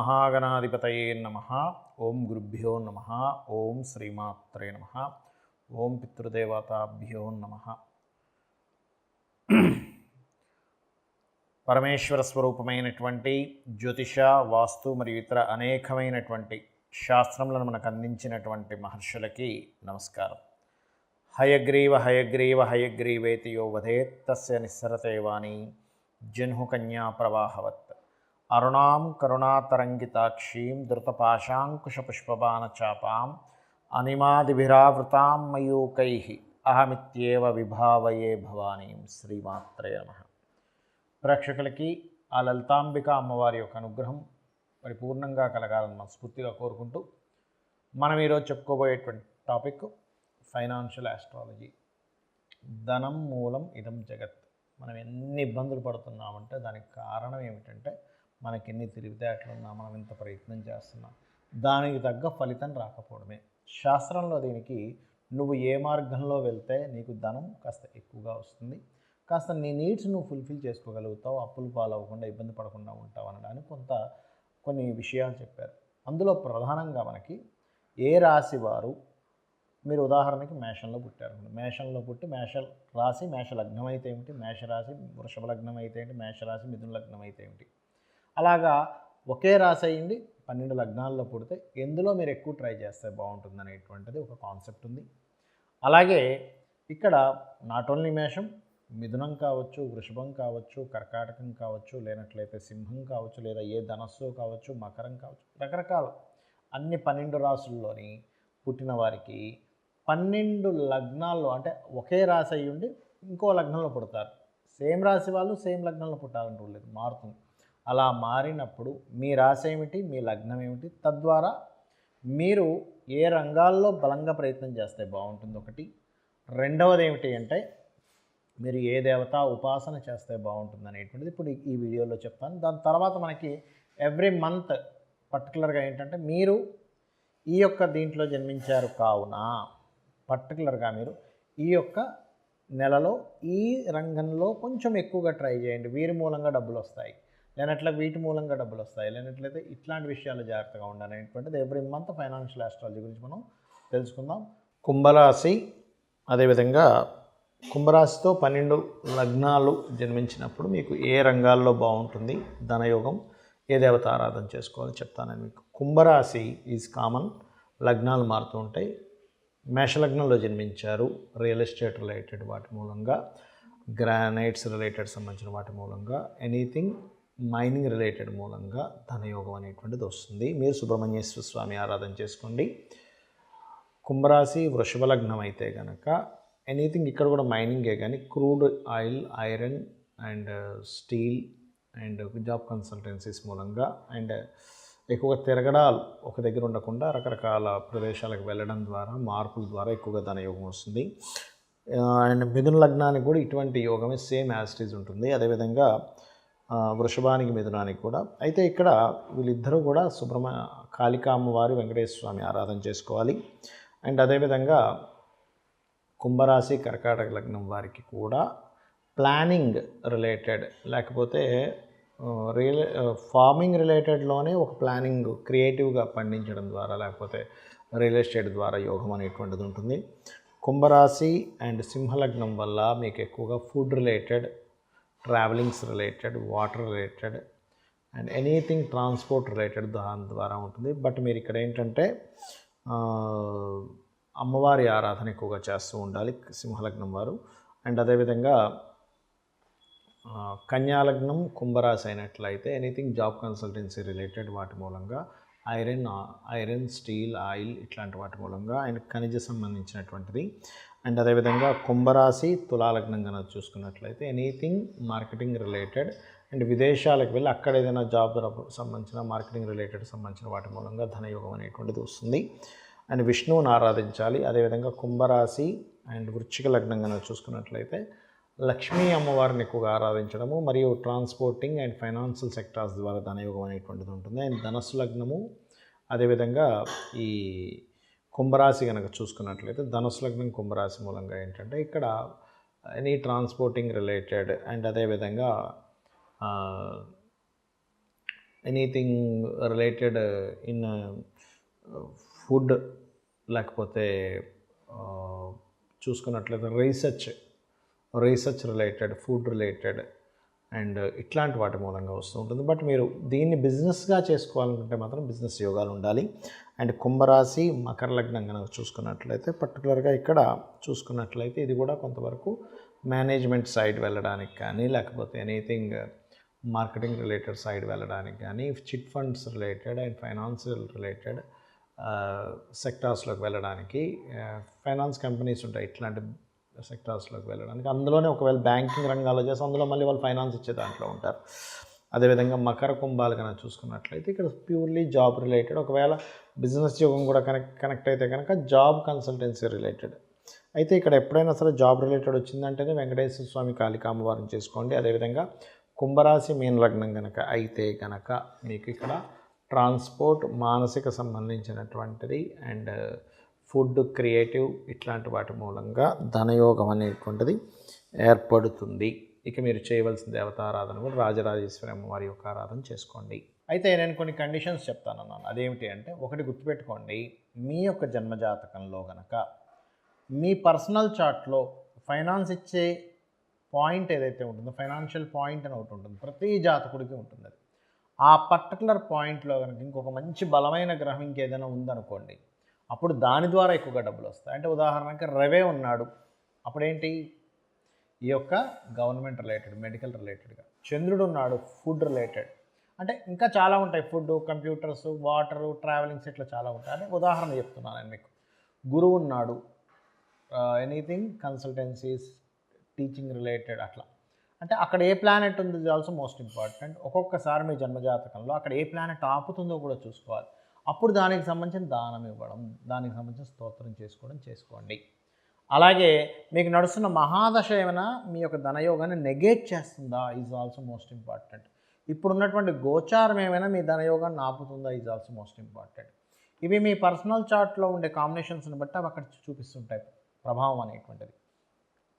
శ్రీమహాగణాధిపతయే నమః. ఓం గురుభ్యో నమః. ఓం శ్రీమాత్రే నమః. ఓం పితృదేవతాభ్యో నమః. పరమేశ్వర స్వరూపమైనటువంటి జ్యోతిష, వాస్తు మరియు ఇతర అనేకమైనటువంటి శాస్త్రములను మనకు అందించినటువంటి మహర్షులకి నమస్కారం. హయగ్రీవ హయగ్రీవ హయగ్రీవేతి యో వదేత్ తస్య నిస్సరతే వాణి జన్హు కన్యా ప్రవాహవత్. అరుణాం కరుణాతరంగితాక్షీం ధృతపాశాంకుశపుష్పబాణచాపాం అనిమాదిభిరావృతాం మయూకైః అహమిత్యేవ విభావయే భవానీం. శ్రీమాత్రే నమః. ప్రేక్షకులకి ఆ లలితాంబిక అమ్మవారి యొక్క అనుగ్రహం పరిపూర్ణంగా కలగాలని మనస్ఫూర్తిగా కోరుకుంటూ మనం ఈరోజు చెప్పుకోబోయేటువంటి టాపిక్ ఫైనాన్షియల్ ఆస్ట్రాలజీ. ధనం మూలం ఇదం జగత్. మనం ఎన్ని ఇబ్బందులు పడుతున్నామంటే దానికి కారణం ఏమిటంటే మనకి ఎన్ని తెలివితేటలు ఉన్నా, మనం ఎంత ప్రయత్నం చేస్తున్నాం, దానికి తగ్గ ఫలితం రాకపోవడమే. శాస్త్రంలో దీనికి నువ్వు ఏ మార్గంలో వెళ్తే నీకు ధనం కాస్త ఎక్కువగా వస్తుంది, కాస్త నీ నీడ్స్ నువ్వు ఫుల్ఫిల్ చేసుకోగలుగుతావు, అప్పులు పాలవ్వకుండా ఇబ్బంది పడకుండా ఉంటావు అనడానికి కొన్ని విషయాలు చెప్పారు. అందులో ప్రధానంగా మనకి ఏ రాశి వారు, మీరు ఉదాహరణకి మేషంలో పుట్టారు, మేషంలో పుట్టి మేష రాశి మేష లగ్నం అయితే ఏమిటి, మేషరాశి వృషభ లగ్నం అయితే ఏంటి, మేషరాశి మిథున లగ్నం అయితే ఏమిటి, అలాగా ఒకే రాశి అయ్యింది 12 లగ్నాల్లో పుడితే ఎందులో మీరు ఎక్కువ ట్రై చేస్తే బాగుంటుంది అనేటువంటిది ఒక కాన్సెప్ట్ ఉంది. అలాగే ఇక్కడ నాట్ ఓన్లీ మేషం, మిథునం కావచ్చు, వృషభం కావచ్చు, కర్కాటకం కావచ్చు, లేనట్లయితే సింహం కావచ్చు, లేదా ఏ ధనస్సు కావచ్చు, మకరం కావచ్చు, రకరకాల అన్ని 12 రాశుల్లోని పుట్టిన వారికి 12 లగ్నాల్లో, అంటే ఒకే రాశి అయ్యి ఉండి ఇంకో లగ్నంలో పుడతారు. సేమ్ రాశి వాళ్ళు సేమ్ లగ్నంలో పుట్టాలని రూల్ లేదు, మారుతుంది. అలా మారినప్పుడు మీ రాశి ఏమిటి, మీ లగ్నం ఏమిటి, తద్వారా మీరు ఏ రంగాల్లో బలంగా ప్రయత్నం చేస్తే బాగుంటుంది ఒకటి. రెండవది ఏమిటి అంటే మీరు ఏ దేవత ఉపాసన చేస్తే బాగుంటుంది అనేటువంటిది ఇప్పుడు ఈ వీడియోలో చెప్తాను. దాని తర్వాత మనకి ఎవ్రీ మంత్ పర్టికులర్గా ఏంటంటే మీరు ఈ యొక్క దీంట్లో జన్మించారు కావున పర్టికులర్గా మీరు ఈ యొక్క నెలలో ఈ రంగంలో కొంచెం ఎక్కువగా ట్రై చేయండి. వీరి మూలంగా డబ్బులు వస్తాయి, లేనట్లే వీటి మూలంగా డబ్బులు వస్తాయి, లేనట్లయితే ఇట్లాంటి విషయాలు జాగ్రత్తగా ఉండాలనేటువంటిది ఎవ్రీ మంత్ ఫైనాన్షియల్ ఆస్ట్రాలజీ గురించి మనం తెలుసుకుందాం. కుంభరాశి, అదేవిధంగా కుంభరాశితో 12 లగ్నాలు జన్మించినప్పుడు మీకు ఏ రంగాల్లో బాగుంటుంది, ధనయోగం, ఏ దేవత ఆరాధన చేసుకోవాలో చెప్తాను మీకు. కుంభరాశి ఈజ్ కామన్, లగ్నాలు మారుతూ ఉంటాయి. మేషలగ్నంలో జన్మించారు, రియల్ ఎస్టేట్ రిలేటెడ్ వాటి మూలంగా, గ్రానైట్స్ రిలేటెడ్ సంబంధించిన వాటి మూలంగా, ఎనీథింగ్ మైనింగ్ రిలేటెడ్ మూలంగా ధనయోగం అనేటువంటిది వస్తుంది. మీరు సుబ్రహ్మణ్యేశ్వర స్వామి ఆరాధన చేసుకోండి. కుంభరాశి వృషభ లగ్నం అయితే కనుక ఎనీథింగ్ ఇక్కడ కూడా మైనింగే, కానీ crude oil, iron and steel and job consultancies మూలంగా అండ్ ఎక్కువగా తిరగడాలు ఒక దగ్గర ఉండకుండా రకరకాల ప్రదేశాలకు వెళ్ళడం ద్వారా, మార్పుల ద్వారా ఎక్కువగా ధనయోగం వస్తుంది. అండ్ మిథున లగ్నానికి కూడా ఇటువంటి యోగమే సేమ్ యాస్టీజ్ ఉంటుంది. అదేవిధంగా వృషభానికి మిథునానికి కూడా. అయితే ఇక్కడ వీళ్ళిద్దరూ కూడా కాళికా అమ్మవారి, వెంకటేశ్వర స్వామి ఆరాధన చేసుకోవాలి. అండ్ అదేవిధంగా కుంభరాశి కర్కాటక లగ్నం వారికి కూడా ప్లానింగ్ రిలేటెడ్, లేకపోతే ఫార్మింగ్ రిలేటెడ్లోనే ఒక ప్లానింగ్ క్రియేటివ్గా పండించడం ద్వారా, లేకపోతే రియల్ ఎస్టేట్ ద్వారా యోగం అనేటువంటిది ఉంటుంది. కుంభరాశి అండ్ సింహలగ్నం వల్ల మీకు ఎక్కువగా food related, travellings related, water related and anything transport related దాని ద్వారా ఉంటుంది. బట్ మీరు ఇక్కడ ఏంటంటే అమ్మవారి ఆరాధన ఎక్కువగా చేస్తూ ఉండాలి సింహలగ్నం వారు. అండ్ అదేవిధంగా కన్యాలగ్నం కుంభరాశి అయినట్లయితే ఎనీథింగ్ జాబ్ కన్సల్టెన్సీ రిలేటెడ్ వాటి మూలంగా, ఐరన్ స్టీల్, ఆయిల్ ఇట్లాంటి వాటి మూలంగా అండ్ ఖనిజ సంబంధించినటువంటిది. అండ్ అదేవిధంగా కుంభరాశి తులాలగ్నం కనుక చూసుకున్నట్లయితే ఎనీథింగ్ మార్కెటింగ్ రిలేటెడ్ అండ్ విదేశాలకు వెళ్ళి అక్కడ ఏదైనా జాబ్ సంబంధించిన మార్కెటింగ్ రిలేటెడ్ సంబంధించిన వాటి మూలంగా ధనయోగం అనేటువంటిది వస్తుంది. అండ్ విష్ణువుని ఆరాధించాలి. అదేవిధంగా కుంభరాశి అండ్ వృశ్చిక లగ్నం కనుక చూసుకున్నట్లయితే లక్ష్మీ అమ్మవారిని ఎక్కువగా ఆరాధించడము మరియు ట్రాన్స్పోర్టింగ్ అండ్ ఫైనాన్షియల్ సెక్టార్స్ ద్వారా ధనయోగం అనేటువంటిది ఉంటుంది. అండ్ ధనస్సు లగ్నము, అదేవిధంగా ఈ కుంభరాశి కనుక చూసుకున్నట్లయితే ధనుసు లగ్నం కుంభరాశి మూలంగా ఏంటంటే ఇక్కడ ఎనీ ట్రాన్స్పోర్టింగ్ రిలేటెడ్ అండ్ అదేవిధంగా ఎనీథింగ్ రిలేటెడ్ ఇన్ ఫుడ్, లేకపోతే చూసుకున్నట్లయితే research related, food related and ఇట్లాంటి వాటి మూలంగా వస్తూ ఉంటుంది. బట్ మీరు దీన్ని బిజినెస్గా చేసుకోవాలనుకుంటే మాత్రం బిజినెస్ యోగాలు ఉండాలి. అండ్ కుంభరాశి మకర లగ్నం కనుక చూసుకున్నట్లయితే పర్టికులర్గా ఇక్కడ చూసుకున్నట్లయితే ఇది కూడా కొంతవరకు మేనేజ్మెంట్ సైడ్ వెళ్ళడానికి కానీ, లేకపోతే ఎనీథింగ్ మార్కెటింగ్ రిలేటెడ్ సైడ్ వెళ్ళడానికి కానీ, chit funds related and financial related సెక్టార్స్లోకి వెళ్ళడానికి, ఫైనాన్స్ కంపెనీస్ ఉంటాయి ఇట్లాంటి సెక్టార్స్లోకి వెళ్ళడానికి, అందులోనే ఒకవేళ బ్యాంకింగ్ రంగాల్లో చేస్తే అందులో మళ్ళీ వాళ్ళు ఫైనాన్స్ ఇచ్చే దాంట్లో ఉంటారు. అదేవిధంగా మకర కుంభాలు కనుక చూసుకున్నట్లయితే ఇక్కడ ప్యూర్లీ జాబ్ రిలేటెడ్, ఒకవేళ బిజినెస్ యోగం కూడా కనెక్ట్ అయితే కనుక జాబ్ కన్సల్టెన్సీ రిలేటెడ్. అయితే ఇక్కడ ఎప్పుడైనా సరే జాబ్ రిలేటెడ్ వచ్చిందంటేనే వెంకటేశ్వర స్వామి కాళికా అమ్మవారిని చేసుకోండి. అదేవిధంగా కుంభరాశి మీన లగ్నం కనుక అయితే కనుక మీకు ఇక్కడ ట్రాన్స్పోర్ట్, మానసిక సంబంధించినటువంటిది అండ్ ఫుడ్, క్రియేటివ్ ఇట్లాంటి వాటి మూలంగా ధనయోగం అనేటువంటిది ఏర్పడుతుంది. ఇక మీరు చేయవలసిన దేవతారాధన కూడా రాజరాజేశ్వరి అమ్మవారి యొక్క ఆరాధన చేసుకోండి. అయితే నేను కొన్ని కండిషన్స్ చెప్తానన్నాను. అదేమిటి అంటే, ఒకటి గుర్తుపెట్టుకోండి, మీ యొక్క జన్మజాతకంలో కనుక మీ పర్సనల్ చార్ట్లో ఫైనాన్స్ ఇచ్చే పాయింట్ ఏదైతే ఉంటుందో, ఫైనాన్షియల్ పాయింట్ అని ఒకటి ఉంటుంది, ప్రతి జాతకుడికి ఉంటుంది. అది ఆ పర్టికులర్ పాయింట్లో కనుక ఇంకొక మంచి బలమైన గ్రహం ఇంకేదైనా ఉందనుకోండి, అప్పుడు దాని ద్వారా ఎక్కువగా డబ్బులు వస్తాయి. అంటే ఉదాహరణకి రవే ఉన్నాడు, అప్పుడేంటి ఈ యొక్క గవర్నమెంట్ రిలేటెడ్, మెడికల్ రిలేటెడ్గా. చంద్రుడు ఉన్నాడు, ఫుడ్ రిలేటెడ్. అంటే ఇంకా చాలా ఉంటాయి, ఫుడ్, కంప్యూటర్స్, వాటరు, ట్రావెలింగ్స్, ఇట్లా చాలా ఉంటాయి. అంటే ఉదాహరణ చెప్తున్నాను నేను మీకు. గురువు ఉన్నాడు, ఎనీథింగ్ కన్సల్టెన్సీస్, టీచింగ్ రిలేటెడ్ అట్లా. అంటే అక్కడ ఏ ప్లానెట్ ఉంది ఇది ఆల్సో మోస్ట్ ఇంపార్టెంట్. ఒక్కొక్కసారి మీ జన్మజాతకంలో అక్కడ ఏ ప్లానెట్ ఆపుతుందో కూడా చూసుకోవాలి. అప్పుడు దానికి సంబంధించిన దానం ఇవ్వడం, దానికి సంబంధించిన స్తోత్రం చేసుకోండి. అలాగే మీకు నడుస్తున్న మహాదశ ఏమైనా మీ యొక్క ధనయోగాన్ని నెగేట్ చేస్తుందా ఈజ్ ఆల్సో మోస్ట్ ఇంపార్టెంట్. ఇప్పుడున్నటువంటి గోచారం ఏమైనా మీ ధనయోగాన్ని ఆపుతుందా ఈజ్ ఆల్సో మోస్ట్ ఇంపార్టెంట్. ఇవి మీ పర్సనల్ చార్ట్లో ఉండే కాంబినేషన్స్ని బట్టి అవి అక్కడ చూపిస్తుంటాయి ప్రభావం అనేటువంటిది.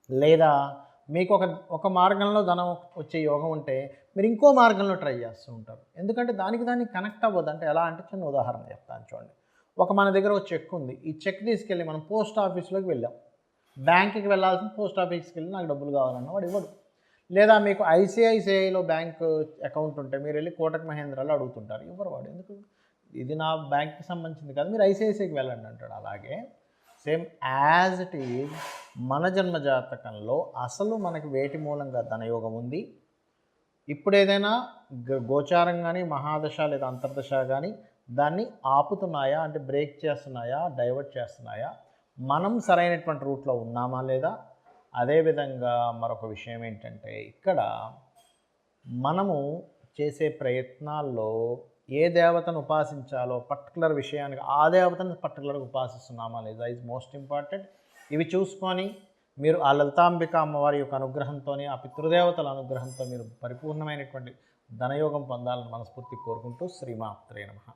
లేదా మీకు ఒక మార్గంలో ధనం వచ్చే యోగం ఉంటే మీరు ఇంకో మార్గంలో ట్రై చేస్తూ ఉంటారు. ఎందుకంటే దానికి కనెక్ట్ అవ్వదు. అంటే ఎలా అంటే చిన్న ఉదాహరణ చెప్తాను చూడండి. మన దగ్గర ఒక చెక్ ఉంది, ఈ చెక్ తీసుకెళ్ళి మనం పోస్ట్ ఆఫీస్లోకి వెళ్ళాం, బ్యాంక్కి వెళ్ళాల్సిన పోస్ట్ ఆఫీస్కి వెళ్ళి నాకు డబ్బులు కావాలన్నా వాడు ఇవ్వడు. లేదా మీకు ఐసిఐసిఐలో బ్యాంక్ అకౌంట్ ఉంటే మీరు వెళ్ళి కోటక్ మహేంద్రలో అడుగుతుంటారు, ఇవ్వరు వాడు. ఎందుకు? ఇది నా బ్యాంక్కి సంబంధించింది కాదు, మీరు ఐసిఐసిఐకి వెళ్ళండి అంటాడు. అలాగే సేమ్ యాజ్ ఇట్ ఈజ్ మన జన్మ జాతకంలో అసలు మనకి వేటి మూలంగా ధనయోగం ఉంది. ఇప్పుడు ఏదైనా గోచారం కానీ, మహాదశ లేదా అంతర్దశ కానీ దాన్ని ఆపుతున్నాయా, అంటే బ్రేక్ చేస్తున్నాయా, డైవర్ట్ చేస్తున్నాయా, మనం సరైనటువంటి రూట్లో ఉన్నామా లేదా. అదేవిధంగా మరొక విషయం ఏంటంటే, ఇక్కడ మనము చేసే ప్రయత్నాల్లో ఏ దేవతను ఉపాసించాలో పర్టికులర్ విషయానికి ఆ దేవతను పర్టికులర్గా ఉపాసిస్తున్నామా లేదా ఈజ్ మోస్ట్ ఇంపార్టెంట్. ఇవి చూసుకొని మీరు ఆ లలితాంబిక అమ్మవారి యొక్క అనుగ్రహంతో, ఆ పితృదేవతల అనుగ్రహంతో మీరు పరిపూర్ణమైనటువంటి ధనయోగం పొందాలని మనస్ఫూర్తి కోరుకుంటూ శ్రీమాత్రే నమః.